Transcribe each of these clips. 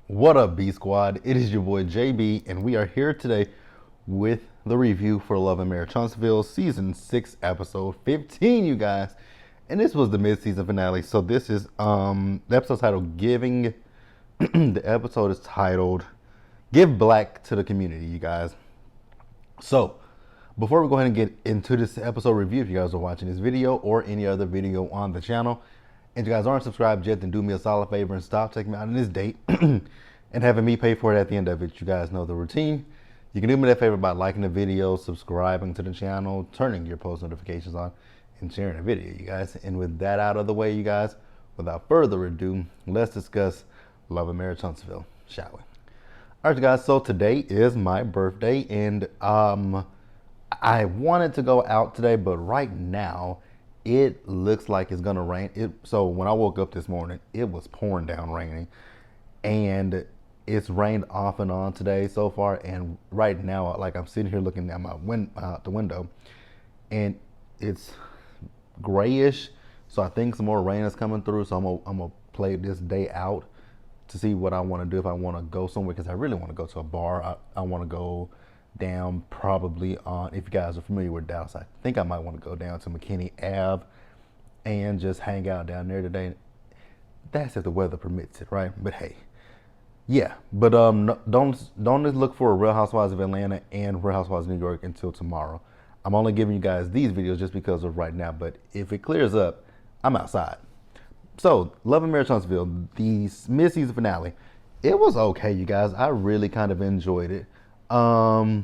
What up, B Squad? It is your boy JB, and we are here today with the review for Love and Marriage Huntsville Season 6, Episode 15, you guys. And this was the mid-season finale, so this is the episode titled Giving. The episode is titled Give Black to the Community, you guys. So, before we go ahead and get into this episode review, if you guys are watching this video or any other video on the channel, and you guys aren't subscribed yet, then do me a solid favor and stop taking me out on this date and having me pay for it at the end of it. You guys know the routine. You can do me that favor by liking the video, subscribing to the channel, turning your post notifications on, and sharing the video, you guys. And with that out of the way, you guys, without further ado, let's discuss Love and Marriage Huntsville, shall we? All right, you guys, so today is my birthday, and I wanted to go out today, but right now, it looks like it's gonna rain. So when I woke up this morning, it was pouring down raining, and it's rained off and on today so far. And right now, like I'm sitting here looking at the window, and it's grayish. So I think some more rain is coming through. So I'm gonna play this day out to see what I want to do. If I want to go somewhere, because I really want to go to a bar. I want to go down probably on, if you guys are familiar with Dallas, I think I might want to go down to McKinney Ave and just hang out down there today. That's if the weather permits it, right? But hey, yeah. But don't just look for Real Housewives of Atlanta and Real Housewives of New York until tomorrow. I'm only giving you guys these videos just because of right now. But if it clears up, I'm outside. So Love and Marriage Huntsville, the mid-season finale, it was okay, you guys. I really kind of enjoyed it. I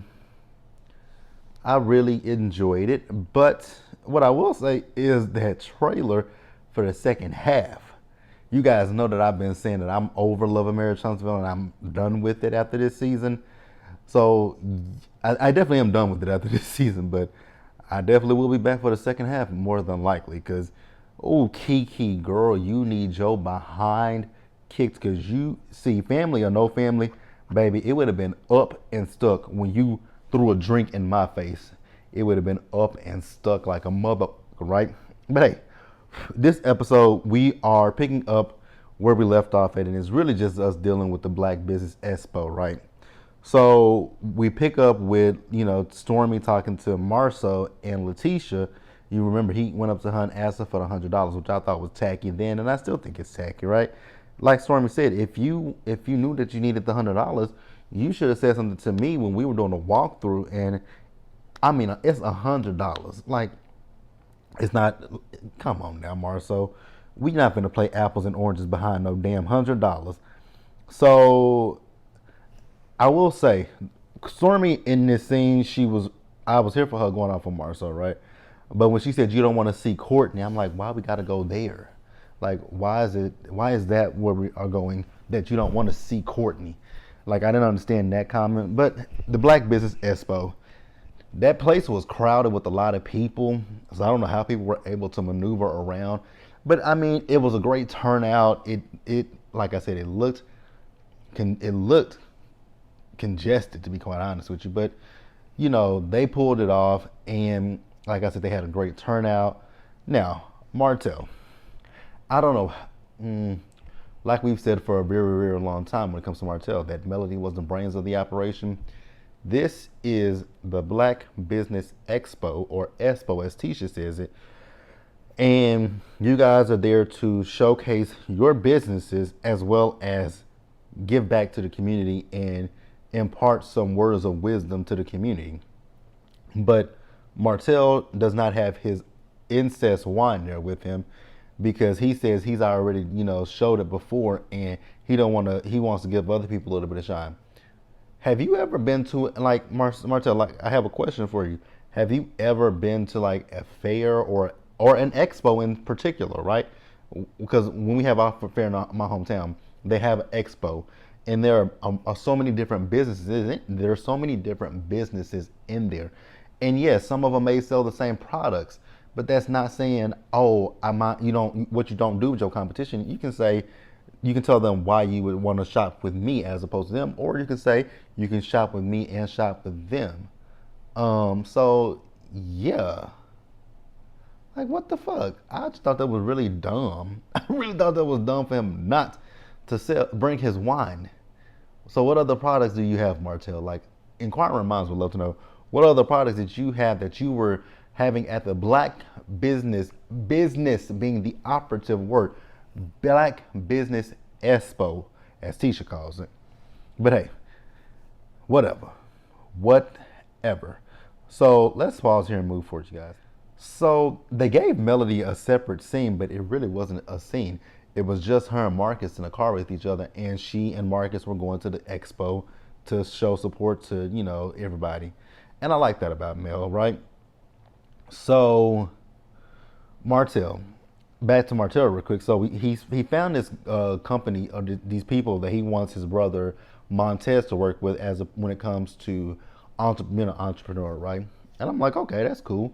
really enjoyed it, but what I will say is that trailer for the second half. You guys know that I've been saying that I'm over Love and Marriage Huntsville and I'm done with it after this season. So I definitely am done with it after this season, but I definitely will be back for the second half more than likely, because, oh, Kiki, girl, you need your behind kicked, because you see, family or no family, baby, it would have been up and stuck when you threw a drink in my face. It would have been up and stuck like a mother, right? But hey, this episode, we are picking up where we left off at, and it's really just us dealing with the Black Business Expo, right? So we pick up with, Stormy talking to Marceau and Letitia. You remember he went up to her and asked her for the $100, which I thought was tacky then, and I still think it's tacky, right? Like Stormy said, if you knew that you needed the $100, you should have said something to me when we were doing a walkthrough. And I mean, it's $100. Like, it's not. Come on now, Marceau. We not gonna play apples and oranges behind no damn $100. So I will say, Stormy in this scene, I was here for her going off on Marceau, right? But when she said you don't want to see Courtney, I'm like, why we gotta go there? Like, why is that where we are going, that you don't want to see Courtney? Like, I didn't understand that comment. But the Black Business Expo, that place was crowded with a lot of people. So I don't know how people were able to maneuver around. But I mean, it was a great turnout. It like I said, it looked congested, to be quite honest with you. But they pulled it off, and like I said, they had a great turnout. Now, Martell, I don't know. Like we've said for a very, very long time when it comes to Martell, that Melody was the brains of the operation. This is the Black Business Expo, or Expo as Tisha says it. And you guys are there to showcase your businesses as well as give back to the community and impart some words of wisdom to the community. But Martell does not have his incest wine there with him, because he says he's already, showed it before, and he wants to give other people a little bit of shine. Have you ever been to, like, Martell, like, I have a question for you. Have you ever been to like a fair or an expo in particular, right? Because when we have our fair in my hometown, they have an expo, and there are so many different businesses. There are so many different businesses in there, and yes, some of them may sell the same products. But that's not saying, oh, what you don't do with your competition. You can tell them why you would want to shop with me as opposed to them, or you can say you can shop with me and shop with them. So yeah, like, what the fuck? I just thought that was really dumb. I really thought that was dumb for him not to bring his wine. So what other products do you have, Martell? Like, inquiring minds would love to know what other products that you have that you were having at the Black business being the operative word, Black Business Expo, as Tisha calls it. But hey, whatever, whatever. So let's pause here and move forward, you guys. So they gave Melody a separate scene, but it really wasn't a scene. It was just her and Marcus in a car with each other, and she and Marcus were going to the expo to show support to, everybody. And I like that about Mel, right? So Martell, back to Martell real quick. So he found this company of these people that he wants his brother Montez to work with when it comes to being an entrepreneur, right? And I'm like, okay, that's cool.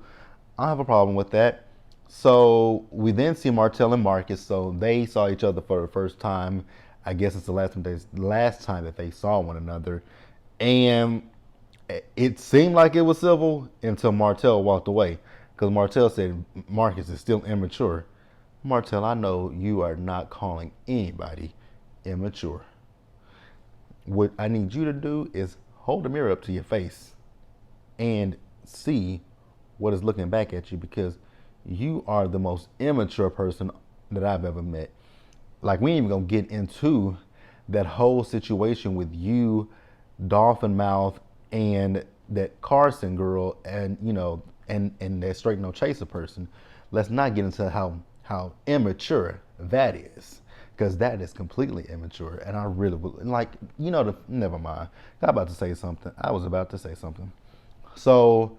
I don't have a problem with that. So we then see Martell and Marcus. So they saw each other for the first time. I guess it's the last time that they saw one another, and it seemed like it was civil until Martell walked away. Because Martell said Marcus is still immature. Martell, I know you are not calling anybody immature. What I need you to do is hold the mirror up to your face and see what is looking back at you, because you are the most immature person that I've ever met. Like, we ain't even gonna get into that whole situation with you, Dolphin Mouth, and that Carson girl, and and that straight no chaser person. Let's not get into how immature that is, because that is completely immature. And I really would like, never mind. I was about to say something. So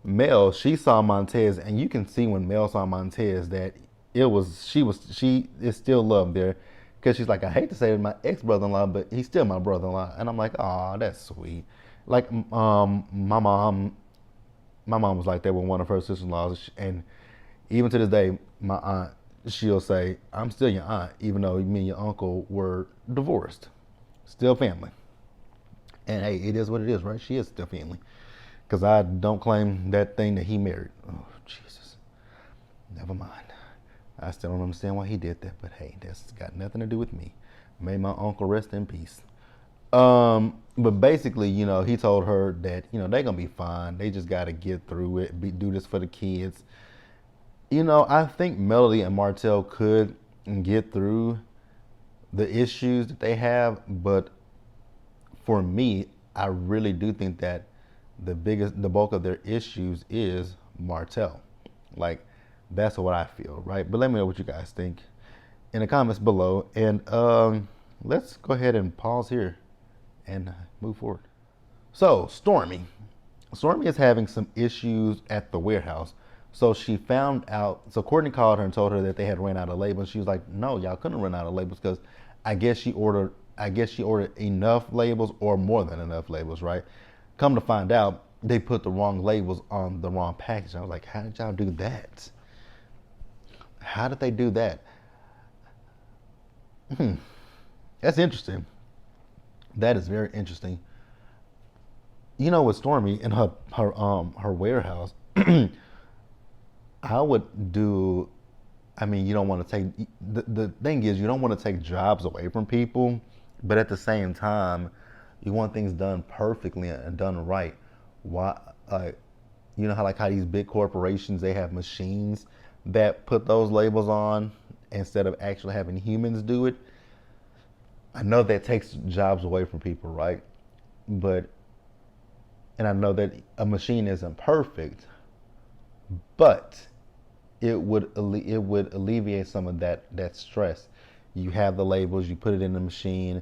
Mel, she saw Montez, and you can see when Mel saw Montez that she is still love there, because she's like, I hate to say it, my ex brother-in-law, but he's still my brother-in-law, and I'm like, oh, that's sweet. Like, my mom was like that with one of her sister-in-laws, and even to this day, my aunt, she'll say, I'm still your aunt, even though me and your uncle were divorced, still family. And hey, it is what it is, right? She is still family. Because I don't claim that thing that he married. Oh, Jesus. Never mind. I still don't understand why he did that, but hey, that's got nothing to do with me. May my uncle rest in peace. But basically, he told her that, they're going to be fine. They just got to get through it, do this for the kids. I think Melody and Martell could get through the issues that they have, but for me, I really do think that the bulk of their issues is Martell. Like, that's what I feel, right? But let me know what you guys think in the comments below. And let's go ahead and pause here and move forward. So, Stormy is having some issues at the warehouse. So she found out, so Courtney called her and told her that they had ran out of labels. She was like, no, y'all couldn't run out of labels, because I guess she ordered enough labels, or more than enough labels, right? Come to find out, they put the wrong labels on the wrong package. I was like, how did y'all do that? How did they do that? That's interesting. That is very interesting. With Stormy in her warehouse, I would do. I mean, you don't want to take the thing is, you don't want to take jobs away from people, but at the same time, you want things done perfectly and done right. Why? How these big corporations, they have machines that put those labels on instead of actually having humans do it. I know that takes jobs away from people, right? And I know that a machine isn't perfect, but it would alleviate some of that stress. You have the labels, you put it in the machine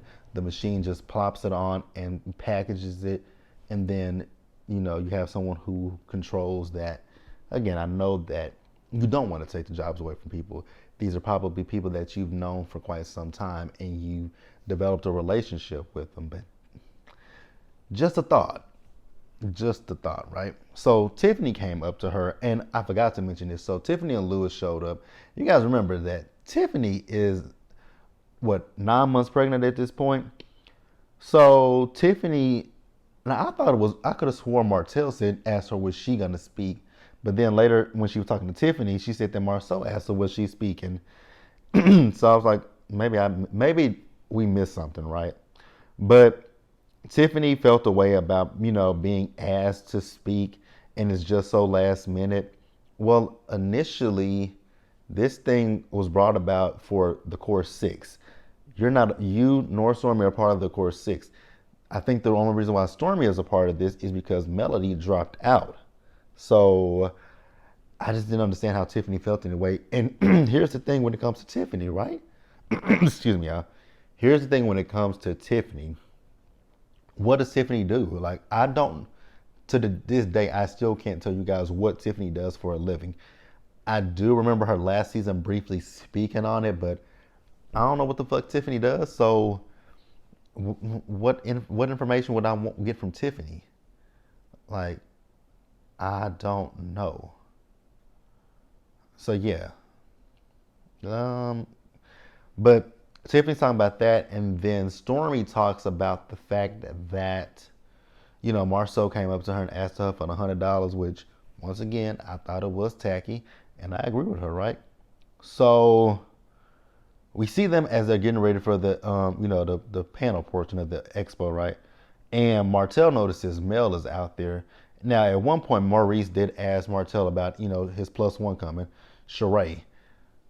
just plops it on and packages it, and then you have someone who controls that. Again, I know that you don't want to take the jobs away from people. These are probably people that you've known for quite some time, and you developed a relationship with them. But just a thought, right? So Tiffany came up to her, and I forgot to mention this. So Tiffany and Lewis showed up. You guys remember that Tiffany is, 9 months pregnant at this point? So Tiffany, now I could have sworn Martell asked her, was she gonna speak? But then later, when she was talking to Tiffany, she said that Marcel asked her, was she speaking? So I was like, maybe we missed something, right? But Tiffany felt a way about, being asked to speak and it's just so last minute. Well, initially, this thing was brought about for the core six. You nor Stormy are part of the core six. I think the only reason why Stormy is a part of this is because Melody dropped out. So I just didn't understand how Tiffany felt anyway. And here's the thing when it comes to Tiffany, right? Excuse me, y'all. Here's the thing when it comes to Tiffany. What does Tiffany do? Like, I don't, this day, I still can't tell you guys what Tiffany does for a living. I do remember her last season briefly speaking on it, but I don't know what the fuck Tiffany does. So, what information would I get from Tiffany? Like, I don't know. So yeah, but Tiffany's talking about that, and then Stormy talks about the fact that Marceau came up to her and asked her for $100, which once again I thought it was tacky, and I agree with her, right? So we see them as they're getting ready for the panel portion of the expo, right? And Martell notices Mel is out there. Now, at one point, Maurice did ask Martell about his plus one coming, Sheree.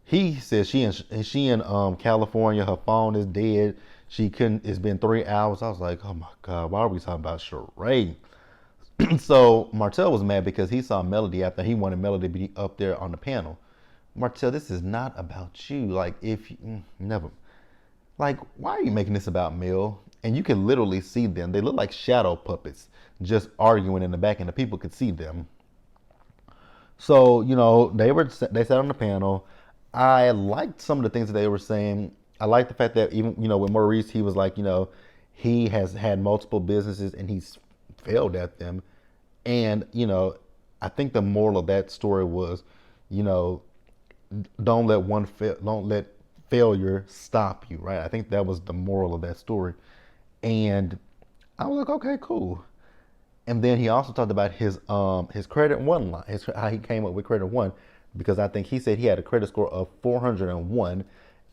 He says she in California. Her phone is dead. She couldn't. It's been 3 hours. I was like, oh my god, why are we talking about Sheree? So Martell was mad because he saw Melody after he wanted Melody to be up there on the panel. Martell, this is not about you. Like, if you, never, like, why are you making this about Mel? And you can literally see them. They look like shadow puppets just arguing in the back, and the people could see them. So they sat on the panel. I liked some of the things that they were saying. I liked the fact that even with Maurice, he was like he has had multiple businesses and he's failed at them, and I think the moral of that story was you know don't let failure stop you, right? I think that was the moral of that story, and I was like, okay, cool. And then he also talked about his credit one line, how he came up with credit one, because I think he said he had a credit score of 401,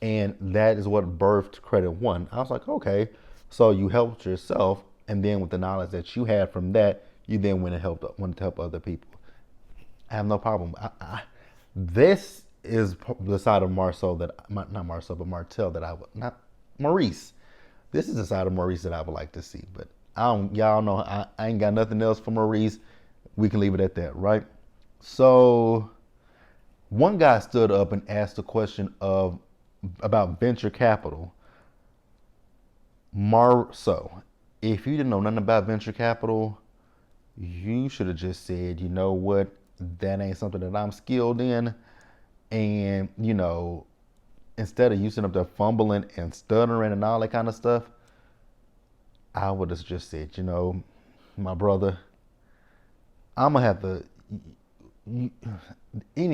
and that is what birthed credit one. I was like, okay, so you helped yourself, and then with the knowledge that you had from that, you then wanted to help other people. I have no problem. This is the side of Marceau not Marceau, but Martell that I would not Maurice. This is the side of Maurice that I would like to see, but y'all know I ain't got nothing else for Maurice. We can leave it at that, right? So one guy stood up and asked a question about venture capital. Marceau, if you didn't know nothing about venture capital, you should have just said, you know what, that ain't something that I'm skilled in. And, instead of you sitting up there fumbling and stuttering and all that kind of stuff, I would have just said, my brother, I'm going to have to, you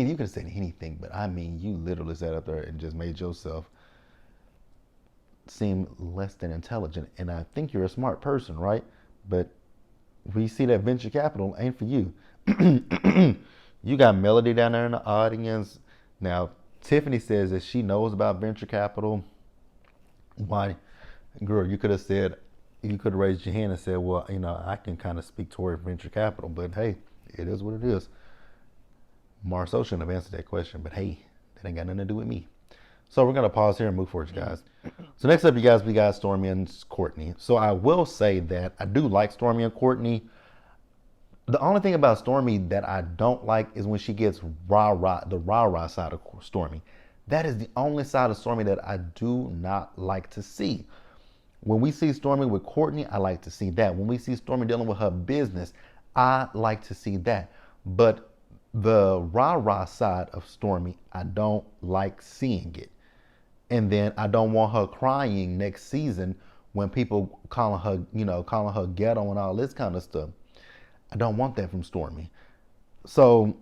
could have said anything, but I mean, you literally sat up there and just made yourself seem less than intelligent. And I think you're a smart person, right? But we see that venture capital ain't for you. You got Melody down there in the audience. Now, Tiffany says that she knows about venture capital. Why? Girl, you could have raised your hand and said, well, I can kind of speak toward venture capital, but hey, it is what it is. Marceau shouldn't have answered that question, but hey, that ain't got nothing to do with me. So we're going to pause here and move forward, you guys. So next up, you guys, we got Stormy and Courtney. So I will say that I do like Stormy and Courtney. The only thing about Stormy that I don't like is when she gets the rah-rah side of Stormy. That is the only side of Stormy that I do not like to see. When we see Stormy with Courtney, I like to see that. When we see Stormy dealing with her business, I like to see that. But the rah-rah side of Stormy, I don't like seeing it. And then I don't want her crying next season when people calling her ghetto and all this kind of stuff. I don't want that from Stormy. So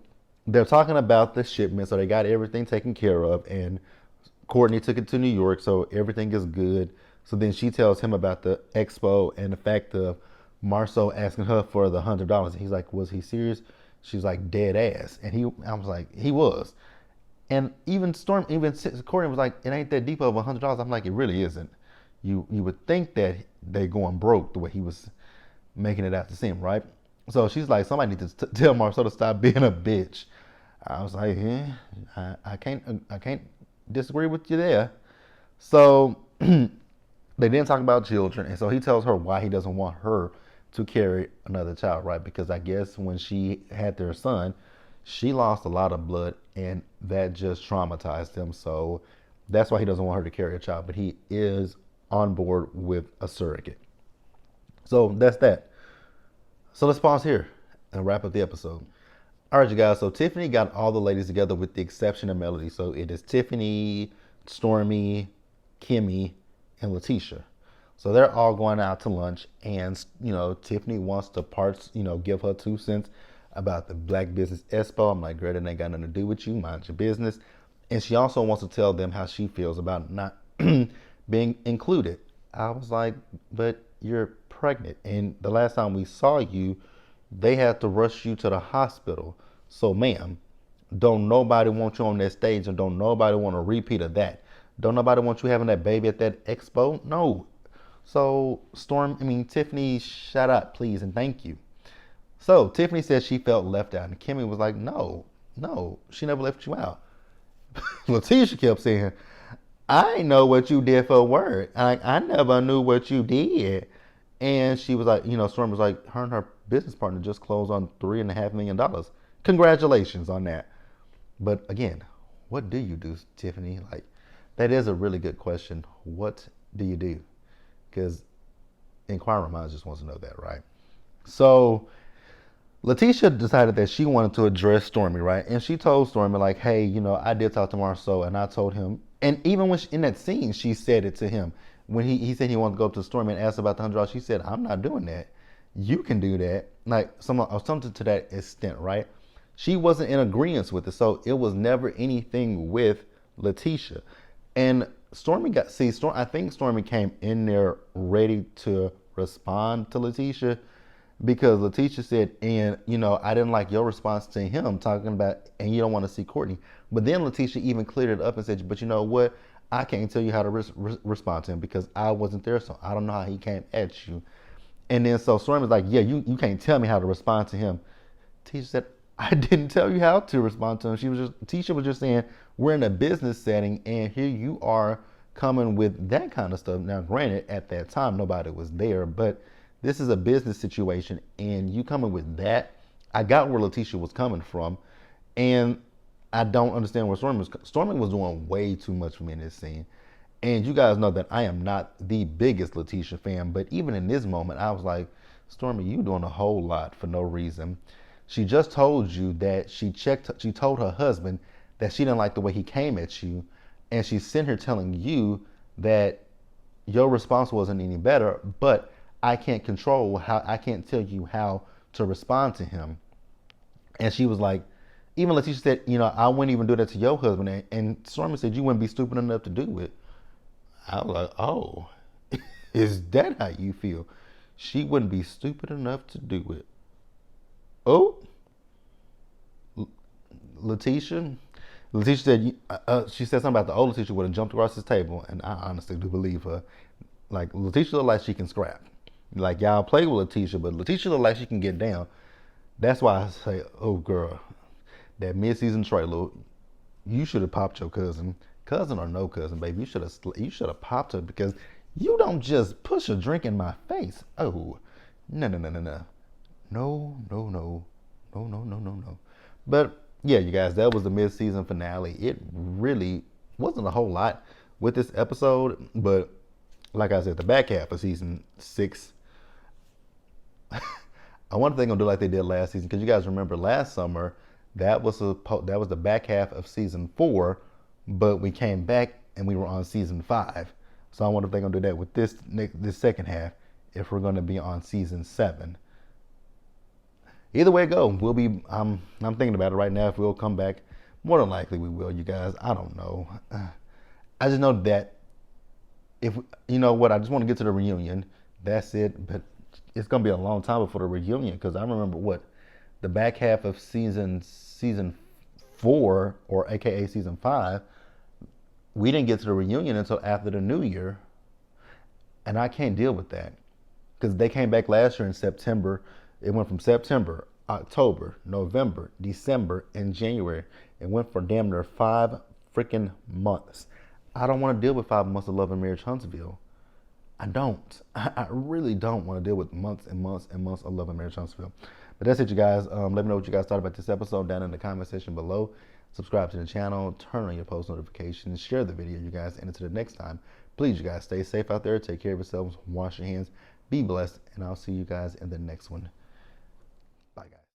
they're talking about the shipment, so they got everything taken care of, and Courtney took it to New York, so everything is good. So then she tells him about the expo and the fact of Marceau asking her for the $100. And he's like, was he serious? She's like, dead ass. And I was like, he was. And even Courtney was like, it ain't that deep of $100. I'm like, it really isn't. You would think that they going broke the way he was making it out to seem, right? So she's like, somebody needs to tell Marcel to stop being a bitch. I was like, yeah, I can't disagree with you there. So they didn't talk about children, and so he tells her why he doesn't want her to carry another child, right? Because I guess when she had their son, she lost a lot of blood, and that just traumatized him. So that's why he doesn't want her to carry a child, but he is on board with a surrogate. So that's that. So let's pause here and wrap up the episode. All right, you guys. So Tiffany got all the ladies together with the exception of Melody. So it is Tiffany, Stormy, Kimmy, and Letitia. So they're all going out to lunch, and Tiffany wants to give her 2 cents about the Black Business Expo. I'm like, girl, that ain't got nothing to do with you. Mind your business. And she also wants to tell them how she feels about not being included. I was like, but you're pregnant, and the last time we saw you, they had to rush you to the hospital. So, ma'am, don't nobody want you on that stage, and don't nobody want a repeat of that. Don't nobody want you having that baby at that expo. No. So, Tiffany, shut up, please, and thank you. So, Tiffany said she felt left out, and Kimmy was like, no, she never left you out. Letitia kept saying, I know what you did for work. I never knew what you did. And she was like, Storm was like, her and her business partner just closed on $3.5 million. Congratulations on that. But again, what do you do, Tiffany? Like, that is a really good question. What do you do? Because inquiring minds just wants to know that, right? So Letitia decided that she wanted to address Stormy, right? And she told Stormy, like, hey, I did talk to Marceau, and I told him, and even when in that scene, she said it to him. When he said he wanted to go up to Stormy and ask about the $100, she said, I'm not doing that. You can do that. Like, something to that extent, right? She wasn't in agreement with it, so it was never anything with Letitia. And I think Stormy came in there ready to respond to Letitia, because Letitia said, and I didn't like your response to him talking about, and you don't want to see Courtney. But then Letitia even cleared it up and said, but you know what? I can't tell you how to respond to him because I wasn't there, so I don't know how he came at you. And then so Stormy was like, yeah, you can't tell me how to respond to him. Tisha said, I didn't tell you how to respond to him. Tisha was just saying, we're in a business setting, and here you are coming with that kind of stuff. Now, granted, at that time, nobody was there, but this is a business situation, and you coming with that. I got where Letitia was coming from, and I don't understand where Stormy was. Stormy was doing way too much for me in this scene. And you guys know that I am not the biggest Letitia fan, but even in this moment, I was like, Stormy, you doing a whole lot for no reason. She just told you that she told her husband that she didn't like the way he came at you, and she's sitting here telling you that your response wasn't any better, but I can't tell you how to respond to him. And she was like, even Letitia said, I wouldn't even do that to your husband. And Stormy said, you wouldn't be stupid enough to do it. I was like, oh, is that how you feel? She wouldn't be stupid enough to do it. Oh, Letitia said, she said something about the old Letitia would have jumped across his table. And I honestly do believe her. Like, Letitia look like she can scrap. Like, y'all play with Letitia, but Letitia look like she can get down. That's why I say, oh, girl, that mid-season trailer, you should have popped your cousin. Cousin or no cousin, baby, you should have popped her, because you don't just push a drink in my face. Oh, no. No. But yeah, you guys, that was the mid-season finale. It really wasn't a whole lot with this episode, but like I said, the back half of season 6, I wonder if they're gonna do like they did last season, because you guys remember last summer that was the back half of season 4, but we came back and we were on season 5. So I wonder if they're gonna do that with this second half, if we're gonna be on season 7. Either way it go, we'll be. I'm thinking about it right now. If we'll come back, more than likely we will. You guys, I don't know. I just know that if you know what, I just want to get to the reunion. That's it. But it's gonna be a long time before the reunion, because I remember the back half of season 4, or AKA season 5. We didn't get to the reunion until after the new year, and I can't deal with that. because they came back last year in September. It went from September, October, November, December, and January. It went for damn near 5 freaking months. I don't want to deal with 5 months of Love and Marriage Huntsville. I don't. I really don't want to deal with months and months and months of Love and Marriage Huntsville. But that's it, you guys. Let me know what you guys thought about this episode down in the comment section below. Subscribe to the channel, turn on your post notifications, share the video, you guys. And until the next time, please, you guys, stay safe out there. Take care of yourselves. Wash your hands. Be blessed. And I'll see you guys in the next one.